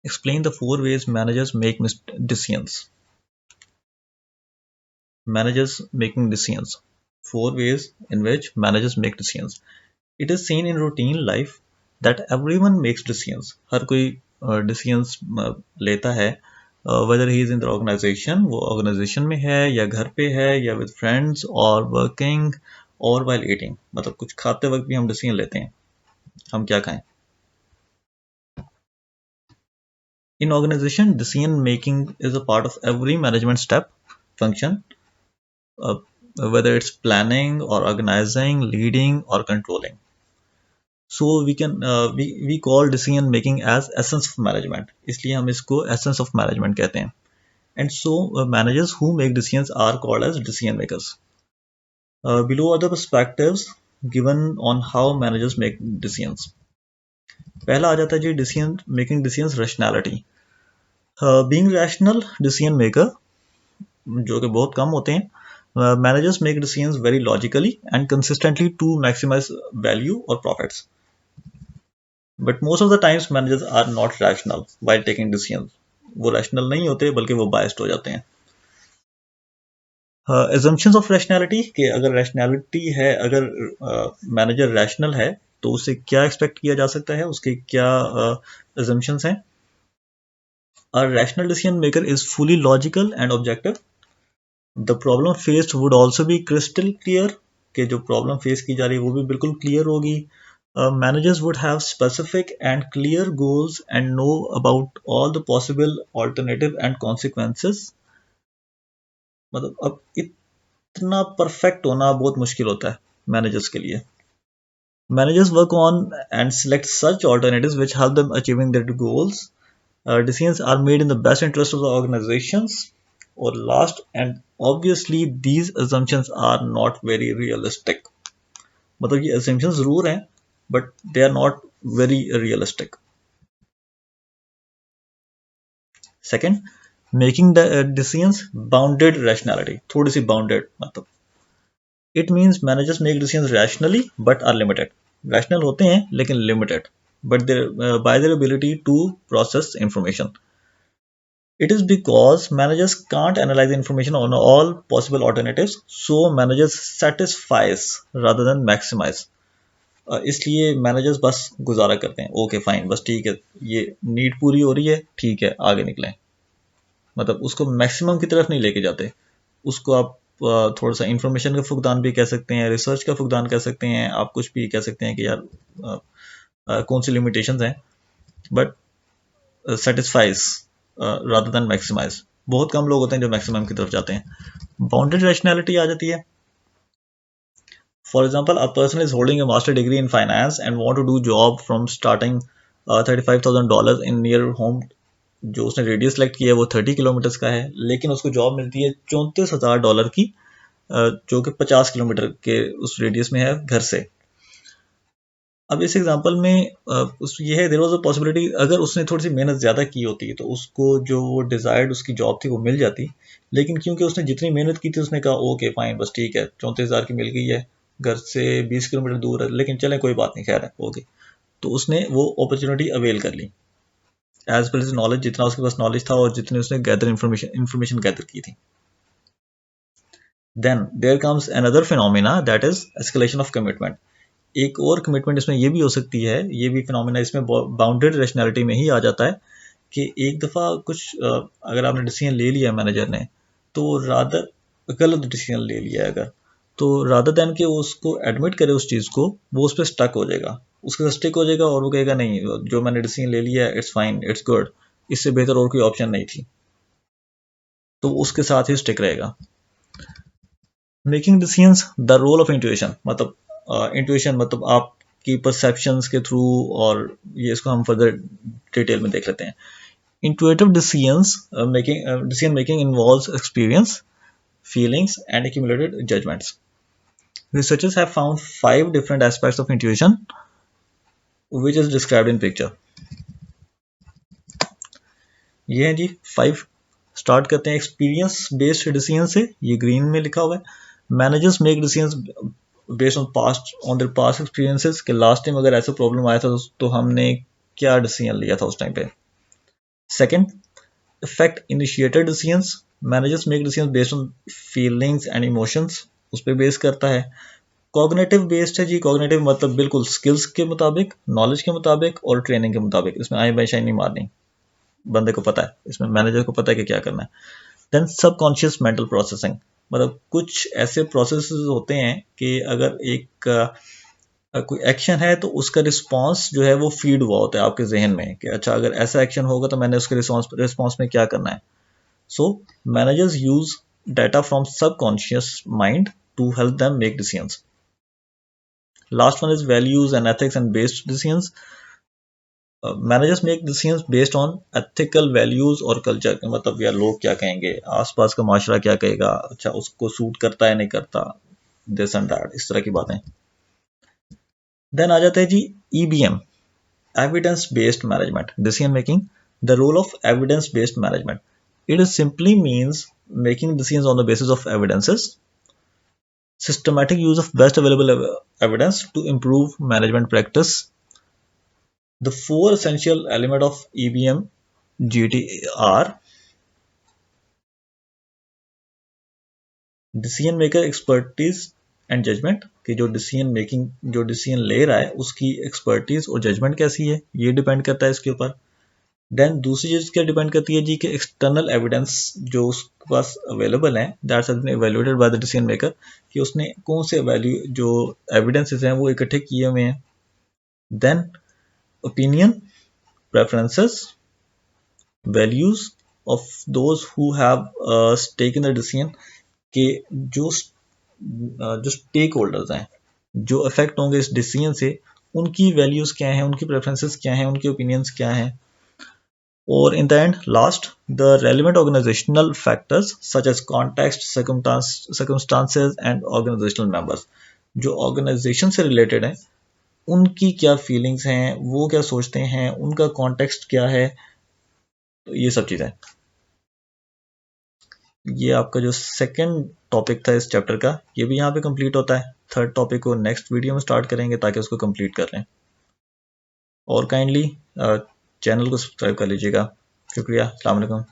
Explain the 4 ways managers make decisions. Managers making decisions. 4 ways in which managers make decisions. It is seen in routine life that everyone makes decisions. हर कोई decisions लेता है, whether he is in the organization, वो organization में है या घर पे है या with friends or working or while eating. मतलब कुछ खाते वक्त भी हम decision लेते हैं, हम क्या खाएं. In organization, decision making is a part of every management step, function, uh, whether it's planning or organizing, leading or controlling. So we call decision making as essence of management. इसलिए हम इसको essence of management कहते हैं. And so managers who make decisions are called as decision makers. Below are the perspectives given on how managers make decisions. पहला आ जाता है जी decision making decisions rationality. Being rational decision maker, जो कि बहुत कम होते हैं, managers make decisions very logically and consistently to maximize value or profits. But most of the times managers are not rational while taking decisions. वो rational नहीं होते बल्कि वो biased हो जाते हैं. Assumptions of rationality कि अगर rationality है, अगर manager rational है तो उससे क्या expect किया जा सकता है, उसके क्या assumptions हैं. A rational decision maker is fully logical and objective. The problem faced would also be crystal clear कि जो problem face की जा रही है वो भी बिल्कुल clear होगी. Managers would have specific and clear goals and know about all the possible alternative and consequences. मतलब अब इतना perfect होना बहुत मुश्किल होता है managers के लिए. Managers work on and select such alternatives which help them achieving their goals. Decisions are made in the best interest of the organizations. Or last, and obviously these assumptions are not very realistic. मतलब ये assumptions जरूर हैं but they are not very realistic. Second, making the decisions bounded rationality. थोड़ी सी bounded मतलब it means managers make decisions rationally but are limited. Rational होते हैं लेकिन limited, but by their ability to process information. It is because managers can't analyze information on all possible alternatives, so managers satisfies rather than maximize. इसलिए managers बस गुजारा करते हैं, okay fine, बस ठीक है, ये नीड पूरी हो रही है, ठीक है, आगे निकलें. मतलब उसको मैक्सिमम की तरफ नहीं लेके जाते. उसको आप थोड़ा सा इंफॉर्मेशन का फुकदान भी कह सकते हैं, रिसर्च का फुकदान कह सकते हैं, आप कुछ भी कह सकते हैं कि यार कौन सी लिमिटेशंस हैं, but satisfice rather than maximise. बहुत कम लोग होते हैं जो मैक्सिमम की तरफ जाते हैं. बाउंडेड रैशनैलिटी आ जाती है. For example, a person is holding a master degree in finance and want to do job from starting $35,000 in near home. जो उसने रेडियस सेलेक्ट किया है वो 30 किलोमीटर का है, लेकिन उसको जॉब मिलती है $34,000 की, जो कि 50 किलोमीटर के उस रेडियस में है घर से. अब इस एग्जांपल में ये है, देयर वाज अ पॉसिबिलिटी अगर उसने थोड़ी सी मेहनत ज़्यादा की होती तो उसको जो वो डिज़ायर्ड उसकी जॉब थी वो मिल जाती. लेकिन क्योंकि उसने जितनी मेहनत की थी उसने कहा ओके फाइन, बस ठीक है, 34,000 की मिल गई है, घर से 20 किलोमीटर दूर है, लेकिन चलें कोई बात नहीं, खैर है, ओके. तो उसने वो अपॉर्चुनिटी अवेल कर ली एज पर नॉलेज, जितना उसके पास नॉलेज था और जितनी उसने गैदर इंफॉर्मेशन गैदर की थी. Then there comes another phenomena that is escalation of commitment. एक और कमिटमेंट इसमें ये भी हो सकती है, ये भी फिनोमिना इसमें बाउंडेड रैशनैलिटी में ही आ जाता है कि एक दफ़ा कुछ अगर आपने डिसीजन ले लिया मैनेजर ने, तो रादर गलत डिसीजन ले लिया है अगर, तो रादर दैन कि वो उसको एडमिट करे उस चीज़ को, वो उस पर स्टक हो जाएगा, उसके साथ स्टिक हो जाएगा और वो कहेगा नहीं, जो मैंने डिसीजन ले लिया है इट्स फाइन, इट्स गुड, इससे बेहतर और कोई ऑप्शन नहीं थी, तो उसके साथ ही स्टिक रहेगा. Making decisions the role of intuition. मतलब इंट्यूशन मतलब आपकी परसेप्शंस के थ्रू, और ये इसको हम फर्दर डिटेल में देख लेते हैं. Intuitive decision making involves experience, feelings and accumulated judgments. Researchers have found 5 different aspects of intuition which is described in picture. ये है जी 5. स्टार्ट करते हैं एक्सपीरियंस बेस्ड डिसीजन से, ये ग्रीन में लिखा हुआ है. Managers make decisions based on their past experiences कि लास्ट टाइम अगर ऐसा प्रॉब्लम आया था तो हमने क्या डिसीजन लिया था उस टाइम पे. Second, affect initiated decisions. Managers make decisions based on feelings and emotions. उस पर बेस करता है. कॉग्निटिव बेस्ड है जी. कॉग्निटिव मतलब बिल्कुल स्किल्स के मुताबिक, नॉलेज के मुताबिक और ट्रेनिंग के मुताबिक. इसमें आई बाई शाई नहीं मारनी. बंदे को पता है, इसमें मैनेजर को पता है कि क्या करना है. देन सबकॉन्शियस मेंटल प्रोसेसिंग, मतलब कुछ ऐसे प्रोसेसेस होते हैं कि अगर एक कोई एक्शन है तो उसका रिस्पांस जो है वो फीड हुआ होता है आपके जहन में कि अच्छा अगर ऐसा एक्शन होगा तो मैंने उसके रिस्पांस में क्या करना है. So managers use data from subconscious mind to help them make decisions. Last one is values and ethics and based decisions. Managers make decisions based on ethical values और culture. मतलब यार लोग क्या कहेंगे, आसपास का माशरा क्या कहेगा, अच्छा उसको सूट करता है नहीं करता, दिस एंड दैट, इस तरह की बातें. देन आ जाता है जी EBM, evidence based management, decision making. The role of evidence based management, it is simply means making decisions on the basis of evidences, systematic use of best available evidence to improve management practice. The four essential elements of EBM GT are decision maker expertise and judgment, कि जो decision making, जो decision ले रहा है उसकी expertise और judgement कैसी है, ये डिपेंड करता है इसके ऊपर. देन दूसरी चीज क्या डिपेंड करती है जी कि एक्सटर्नल एविडेंस जो उसके पास अवेलेबल है, that's has been evaluated by the decision maker, कि उसने कौन से वैल्यू जो एविडेंसेस हैं वो इकट्ठे किए हुए हैं. Then opinion, preferences, values of those who have taken the decision, के जो जो स्टेक होल्डर्स हैं जो अफेक्ट होंगे इस डिसीजन से, उनकी वैल्यूज क्या हैं, उनकी प्रेफरेंसेस क्या हैं, उनके ओपिनियंस क्या हैं. और in the end last, the relevant organisational factors such as context, circumstances and organisational members, जो ऑर्गेनाइजेशन से रिलेटेड हैं उनकी क्या फीलिंग्स हैं, वो क्या सोचते हैं, उनका कॉन्टेक्स्ट क्या है, तो ये सब चीज़ें. ये आपका जो सेकंड टॉपिक था इस चैप्टर का, ये भी यहाँ पे कंप्लीट होता है. थर्ड टॉपिक को नेक्स्ट वीडियो में स्टार्ट करेंगे ताकि उसको कंप्लीट कर लें. और काइंडली चैनल को सब्सक्राइब कर लीजिएगा. शुक्रिया. अस्सलाम वालेकुम.